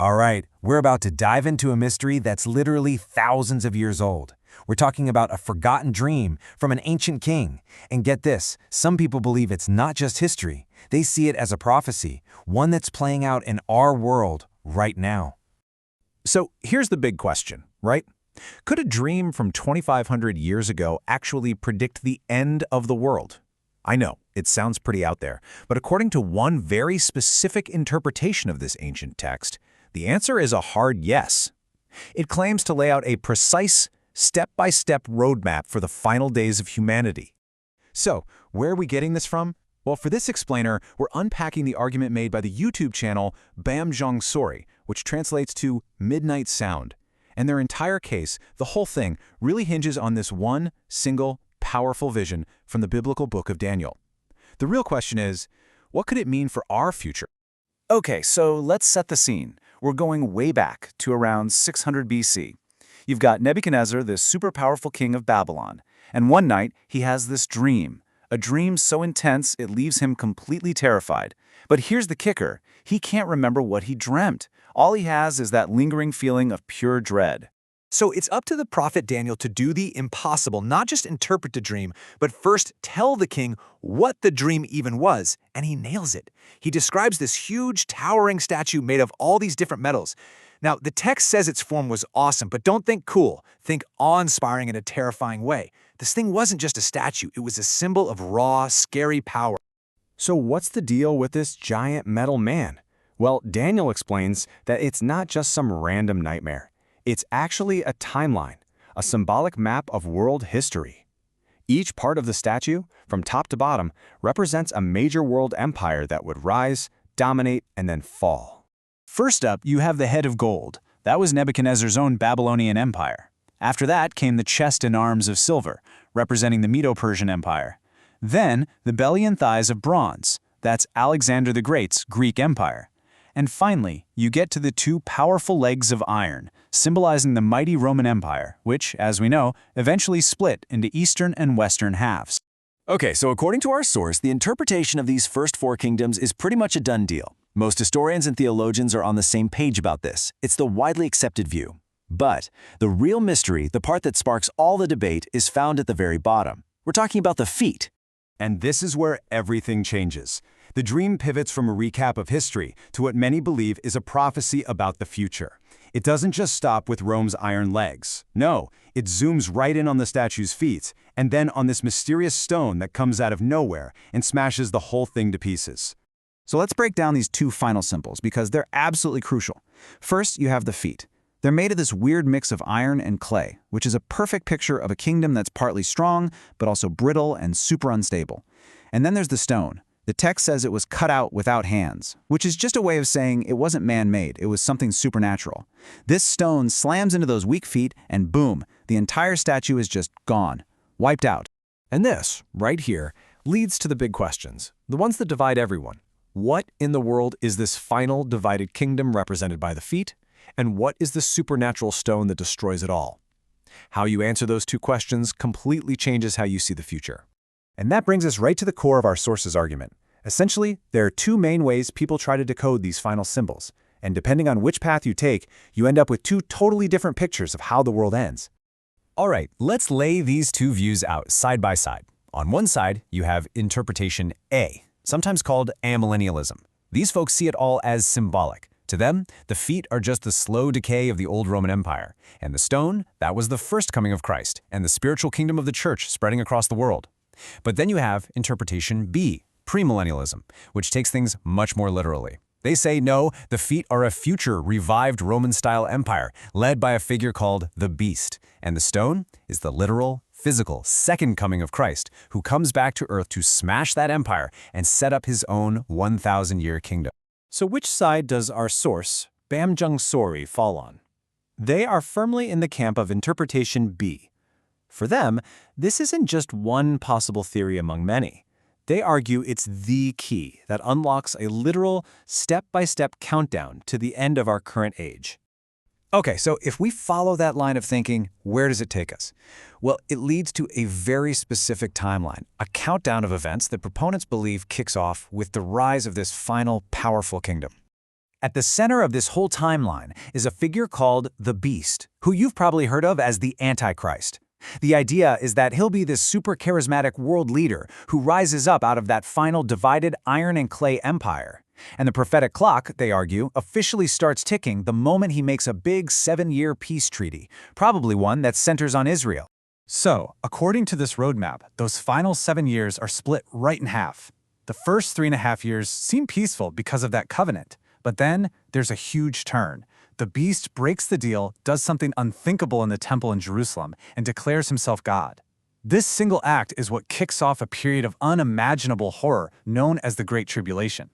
All right, we're about to dive into a mystery that's literally thousands of years old. We're talking about a forgotten dream from an ancient king. And get this, some people believe it's not just history. They see it as a prophecy, one that's playing out in our world right now. So here's the big question, right? Could a dream from 2,500 years ago actually predict the end of the world? I know, it sounds pretty out there, but according to one very specific interpretation of this ancient text, the answer is a hard yes. It claims to lay out a precise, step-by-step roadmap for the final days of humanity. So, where are we getting this from? Well, for this explainer, we're unpacking the argument made by the YouTube channel Min Byung-seok, which translates to Midnight Sound. And their entire case, the whole thing, really hinges on this one single, powerful vision from the biblical book of Daniel. The real question is, what could it mean for our future? Okay, so let's set the scene. We're going way back to around 600 BC. You've got Nebuchadnezzar, this super powerful king of Babylon, and one night he has this dream. A dream so intense it leaves him completely terrified. But here's the kicker. He can't remember what he dreamt. All he has is that lingering feeling of pure dread. So it's up to the prophet Daniel to do the impossible, not just interpret the dream, but first tell the king what the dream even was, and he nails it. He describes this huge, towering statue made of all these different metals. Now, the text says its form was awesome, but don't think cool. Think awe-inspiring in a terrifying way. This thing wasn't just a statue, it was a symbol of raw, scary power. So what's the deal with this giant metal man? Well, Daniel explains that it's not just some random nightmare. It's actually a timeline, a symbolic map of world history. Each part of the statue, from top to bottom, represents a major world empire that would rise, dominate, and then fall. First up, you have the head of gold. That was Nebuchadnezzar's own Babylonian empire. After that came the chest and arms of silver, representing the Medo-Persian Empire. Then, the belly and thighs of bronze. That's Alexander the Great's Greek Empire. And finally, you get to the two powerful legs of iron, symbolizing the mighty Roman Empire, which, as we know, eventually split into eastern and western halves. Okay, so according to our source, the interpretation of these first four kingdoms is pretty much a done deal. Most historians and theologians are on the same page about this. It's the widely accepted view. But the real mystery, the part that sparks all the debate, is found at the very bottom. We're talking about the feet. And this is where everything changes. The dream pivots from a recap of history to what many believe is a prophecy about the future. It doesn't just stop with Rome's iron legs. No, it zooms right in on the statue's feet, and then on this mysterious stone that comes out of nowhere and smashes the whole thing to pieces. So let's break down these two final symbols because they're absolutely crucial. First, you have the feet. They're made of this weird mix of iron and clay, which is a perfect picture of a kingdom that's partly strong, but also brittle and super unstable. And then there's the stone. The text says it was cut out without hands, which is just a way of saying it wasn't man-made, it was something supernatural. This stone slams into those weak feet, and boom, the entire statue is just gone, wiped out. And this, right here, leads to the big questions, the ones that divide everyone. What in the world is this final divided kingdom represented by the feet? And what is the supernatural stone that destroys it all? How you answer those two questions completely changes how you see the future. And that brings us right to the core of our source's argument. Essentially, there are two main ways people try to decode these final symbols, and depending on which path you take, you end up with two totally different pictures of how the world ends. All right, let's lay these two views out side by side. On one side, you have interpretation A, sometimes called amillennialism. These folks see it all as symbolic. To them, the feet are just the slow decay of the old Roman Empire, and the stone, that was the first coming of Christ and the spiritual kingdom of the church spreading across the world. But then you have interpretation B, premillennialism, which takes things much more literally. They say, no, the feet are a future revived Roman-style empire led by a figure called the Beast, and the stone is the literal, physical second coming of Christ, who comes back to earth to smash that empire and set up his own 1,000-year kingdom. So which side does our source, Min Byung-seok, fall on? They are firmly in the camp of interpretation B. For them, this isn't just one possible theory among many. They argue it's the key that unlocks a literal, step-by-step countdown to the end of our current age. Okay, so if we follow that line of thinking, where does it take us? Well, it leads to a very specific timeline, a countdown of events that proponents believe kicks off with the rise of this final, powerful kingdom. At the center of this whole timeline is a figure called the Beast, who you've probably heard of as the Antichrist. The idea is that he'll be this super charismatic world leader who rises up out of that final divided iron and clay empire. And the prophetic clock, they argue, officially starts ticking the moment he makes a big 7-year peace treaty, probably one that centers on Israel. So, according to this roadmap, those final 7 years are split right in half. The first 3.5 years seem peaceful because of that covenant, but then there's a huge turn. The beast breaks the deal, does something unthinkable in the temple in Jerusalem, and declares himself God. This single act is what kicks off a period of unimaginable horror known as the Great Tribulation.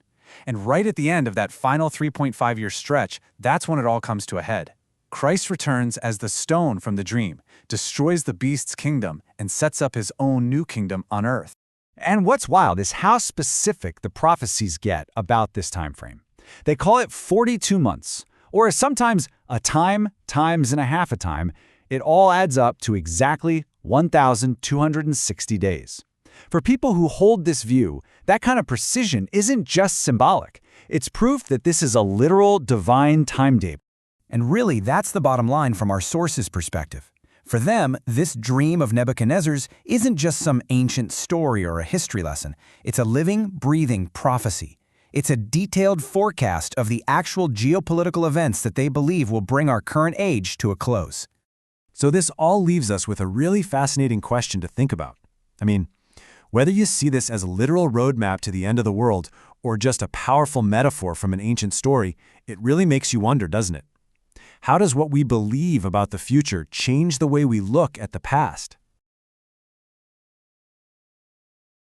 And right at the end of that final 3.5-year stretch, that's when it all comes to a head. Christ returns as the stone from the dream, destroys the beast's kingdom, and sets up his own new kingdom on earth. And what's wild is how specific the prophecies get about this time frame. They call it 42 months, or sometimes a time times and a half a time. It all adds up to exactly 1,260 days. For people who hold this view, that kind of precision isn't just symbolic. It's proof that this is a literal divine timetable. And really, that's the bottom line from our sources' perspective. For them, this dream of Nebuchadnezzar's isn't just some ancient story or a history lesson. It's a living, breathing prophecy. It's a detailed forecast of the actual geopolitical events that they believe will bring our current age to a close. So this all leaves us with a really fascinating question to think about. I mean, whether you see this as a literal roadmap to the end of the world or just a powerful metaphor from an ancient story, it really makes you wonder, doesn't it? How does what we believe about the future change the way we look at the past?